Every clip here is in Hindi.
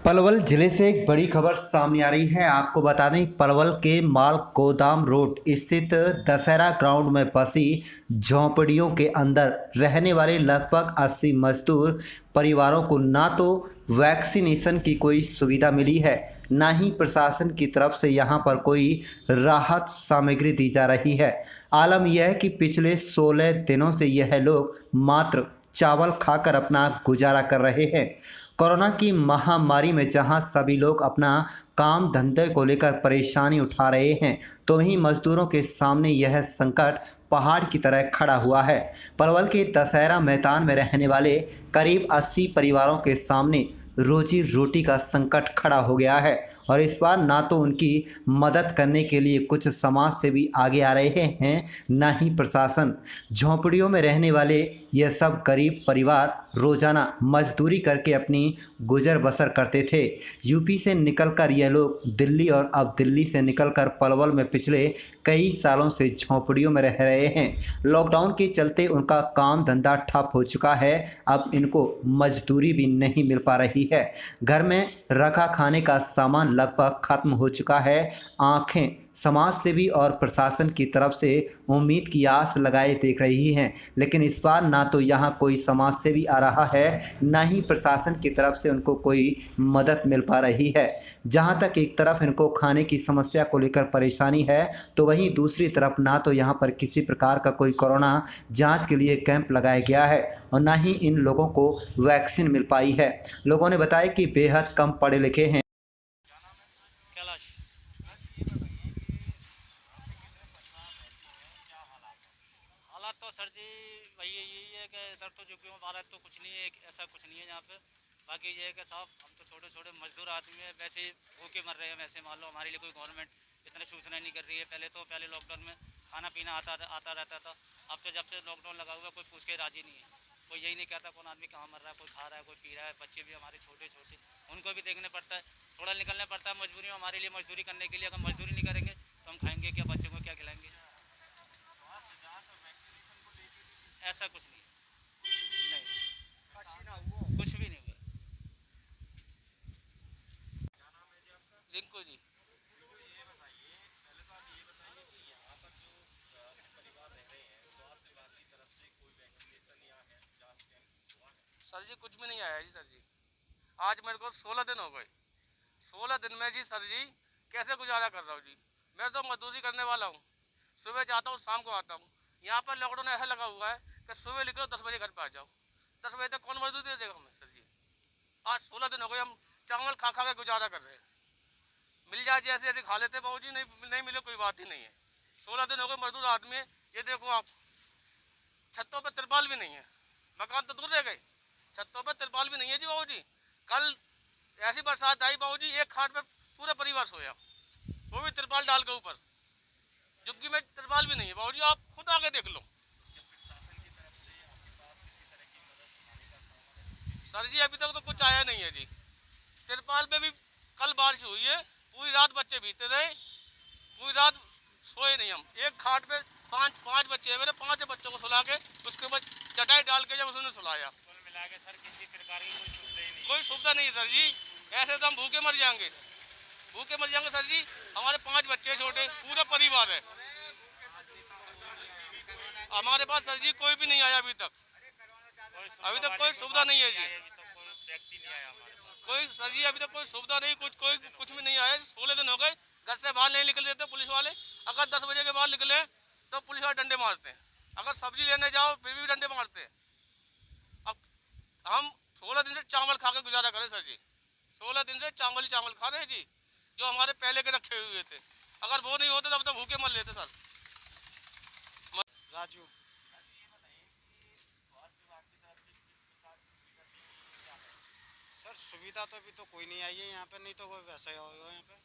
पलवल जिले से एक बड़ी खबर सामने आ रही है। आपको बता दें, पलवल के माल गोदाम रोड स्थित दशहरा ग्राउंड में बसी झोंपड़ियों के अंदर रहने वाले लगभग 80 मजदूर परिवारों को ना तो वैक्सीनेशन की कोई सुविधा मिली है, ना ही प्रशासन की तरफ से यहां पर कोई राहत सामग्री दी जा रही है। आलम यह है कि पिछले 16 दिनों से यह लोग मात्र चावल खाकर अपना गुजारा कर रहे हैं। कोरोना की महामारी में जहां सभी लोग अपना काम धंधे को लेकर परेशानी उठा रहे हैं, तो वहीं मजदूरों के सामने यह संकट पहाड़ की तरह खड़ा हुआ है। पलवल के दशहरा मैदान में रहने वाले करीब 80 परिवारों के सामने रोजी रोटी का संकट खड़ा हो गया है और इस बार ना तो उनकी मदद करने के लिए कुछ समाज सेवी आगे आ रहे हैं, ना ही प्रशासन। झोंपड़ियों में रहने वाले यह सब गरीब परिवार रोजाना मजदूरी करके अपनी गुजर बसर करते थे। यूपी से निकलकर यह लोग दिल्ली और अब दिल्ली से निकलकर पलवल में पिछले कई सालों से झोंपड़ियों में रह रहे हैं। लॉकडाउन के चलते उनका काम धंधा ठप हो चुका है। अब इनको मजदूरी भी नहीं मिल पा रही है। घर में रखा खाने का सामान लगभग खत्म हो चुका है। आंखें समाज सेवी और प्रशासन की तरफ से उम्मीद की आस लगाए देख रही हैं, लेकिन इस बार ना तो यहाँ कोई समाज सेवी आ रहा है, ना ही प्रशासन की तरफ से उनको कोई मदद मिल पा रही है। जहाँ तक एक तरफ इनको खाने की समस्या को लेकर परेशानी है, तो वहीं दूसरी तरफ ना तो यहाँ पर किसी प्रकार का कोई कोरोना जांच के लिए कैंप लगाया गया है और ना ही इन लोगों को वैक्सीन मिल पाई है। लोगों ने बताया कि बेहद कम पढ़े लिखे हैं। कैलाश। हालात तो सर जी वही यही है कि इधर तो झुग्गियों में भारत तो कुछ नहीं है, ऐसा कुछ नहीं है यहाँ पे। बाकी ये है कि साहब हम तो छोटे छोटे मजदूर आदमी है, वैसे भूखे मर रहे हैं। वैसे मान लो हमारे लिए कोई गवर्नमेंट इतने सूचना नहीं कर रही है। पहले लॉकडाउन में खाना पीना आता रहता था। अब तो जब से लॉकडाउन लगा हुआ कोई पूछ के राजी नहीं है। कोई यही नहीं कहता कौन आदमी कहाँ मर रहा है, कोई खा रहा है, कोई पी रहा है। बच्चे भी हमारे छोटे छोटे, उनको भी देखने पड़ता है, थोड़ा निकलना पड़ता है मजबूरी में हमारे लिए। मजदूरी करने के लिए अगर मजदूरी नहीं करेंगे तो हम खाएंगे क्या, बच्चों को क्या खिलाएंगे? ऐसा कुछ नहीं, नहीं कुछ भी नहीं हुआ। रिंकू जी। सर जी कुछ भी नहीं आया जी। सर जी आज मेरे को 16 दिन हो गए। 16 दिन में जी सर जी कैसे गुजारा कर रहा हूँ जी। मैं तो मजदूरी करने वाला हूँ, सुबह जाता हूँ शाम को आता हूँ। यहाँ पर लॉकडाउन ऐसा लगा हुआ है कि सुबह निकलो 10 बजे घर पे आ जाओ। 10 बजे तक कौन मजदूरी दे देगा हमें सर जी? आज 16 दिन हो गए हम चावल खा खा के गुजारा कर रहे हैं। मिल जाए जैसे जैसे खा लेते बाबू जी, नहीं मिले कोई बात ही नहीं है। 16 दिन हो गए मजदूर आदमी है। ये देखो आप, छतों पर तिरपाल भी नहीं है। मकान तो दूर रह गए, छतों पर तिरपाल भी नहीं है जी बाबू जी। कल ऐसी बरसात आई बाबू जी, एक खाट पे पूरा परिवार सोया, वो भी तिरपाल डाल के ऊपर। झुग्गी में तिरपाल भी नहीं है बाबू जी, आप खुद आके देख लो। सर जी अभी तक तो कुछ आया नहीं है जी। तिरपाल पे भी कल बारिश हुई है, पूरी रात बच्चे बीते रहे, पूरी रात सोए नहीं हम। एक खाट पे पांच बच्चे हैं मेरे, 5 बच्चों को सुला के उसके बाद चटाई डाल के जब उसने सुलाया। कुल मिला के सर किसी प्रकार की कोई सुविधा नहीं है सर जी। ऐसे तो हम भूखे मर जाएंगे, भूखे मर जाएंगे सर जी। हमारे 5 बच्चे छोटे, पूरा परिवार है। हमारे पास सर जी कोई भी नहीं आया अभी तक। अभी तक कोई सुविधा नहीं है जी। कोई सर जी अभी तक कोई सुविधा नहीं, कुछ भी नहीं आया। 16 दिन हो गए, घर से बाहर नहीं निकल देते पुलिस वाले। अगर 10 बजे के बाद निकले तो पुलिस वाले डंडे मारते हैं, अगर सब्जी लेने जाओ फिर भी डंडे मारते हैं। अब हम 16 दिन से चावल खा के गुजारा करें सर जी। 16 दिन से चावल ही चावल खा रहे हैं जी, जो हमारे पहले के रखे हुए थे। अगर वो नहीं होते तब तो भूखे मर लेते सर। राजू। सर सुविधा तो अभी तो कोई नहीं आई है यहाँ पे, नहीं तो वो वैसा ही होगा यहाँ पे।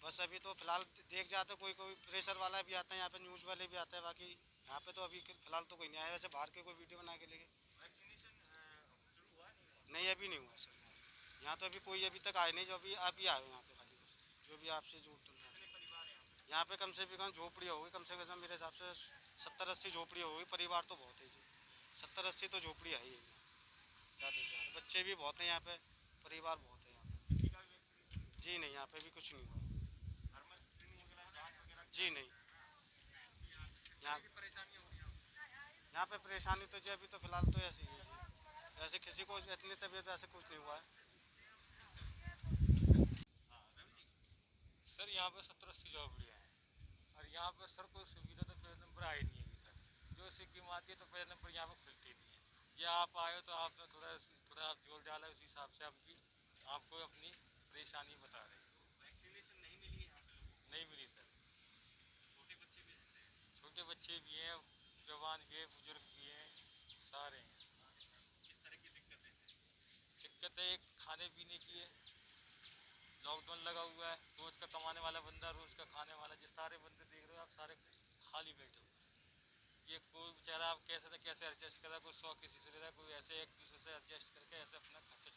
बस अभी तो फिलहाल देख जाते, कोई कोई प्रेशर वाला भी आता है यहाँ पे, न्यूज़ वाले भी आते हैं। बाकी यहाँ पे तो अभी फिलहाल तो कोई नहीं आया। वैसे बाहर के कोई वीडियो बना के लेके नहीं, अभी नहीं हुआ सर। यहाँ तो अभी कोई अभी तक आए नहीं, जो अभी आप ही आए हो यहाँ पे खाली। बस जो भी आपसे जुड़ तो यहाँ पे कम से भी कम झोपड़ियाँ होगी, कम से कम मेरे हिसाब से 70-80 झोपड़ियाँ होगी। परिवार तो बहुत है जी, 70-80 तो झोपड़ियाँ है ही है। ज़्यादा से ज़्यादा बच्चे भी बहुत हैं यहाँ पे, परिवार बहुत है यहाँ पे। जी नहीं, यहाँ पे भी कुछ नहीं हुआ। जी नहीं, यहाँ यहाँ पे परेशानी तो जी अभी तो फिलहाल तो ऐसी ही है जी। ऐसे किसी को इतनी तबीयत वैसे कुछ नहीं हुआ है। सर यहाँ पे 70-80 झोपड़ियाँ हैं और यहाँ पे सर कोई सुविधा तो पहले नंबर आई नहीं है अभी तक। जो स्कीम आती है तो पहले नंबर यहाँ पे खुलती नहीं है। या आप आए हो तो आपने थोड़ा आप जोर डाला, उसी हिसाब से आपको अपनी परेशानी बता रहे हैं। वैक्सीनेशन नहीं मिली है यहाँ पे लोगों को? नहीं मिली सर। छोटे बच्चे भी रहते हैं? छोटे बच्चे भी हैं, जवान भी हैं, बुजुर्ग भी हैं, सारे हैं। किस तरह की दिक्कतें हैं? दिक्कतें एक खाने पीने की है, लॉकडाउन लगा हुआ है, रोज का कमाने वाला बंदा, रोज का खाने वाला, जिस सारे बंदे देख रहे हो आप, सारे खाली बैठे हो। ये कोई बेचारा आप कैसे न कैसे एडजस्ट कर रहा है, कोई 100 किसी से ले रहा है, कोई ऐसे एक दूसरे से एडजस्ट करके ऐसे अपना खर्चा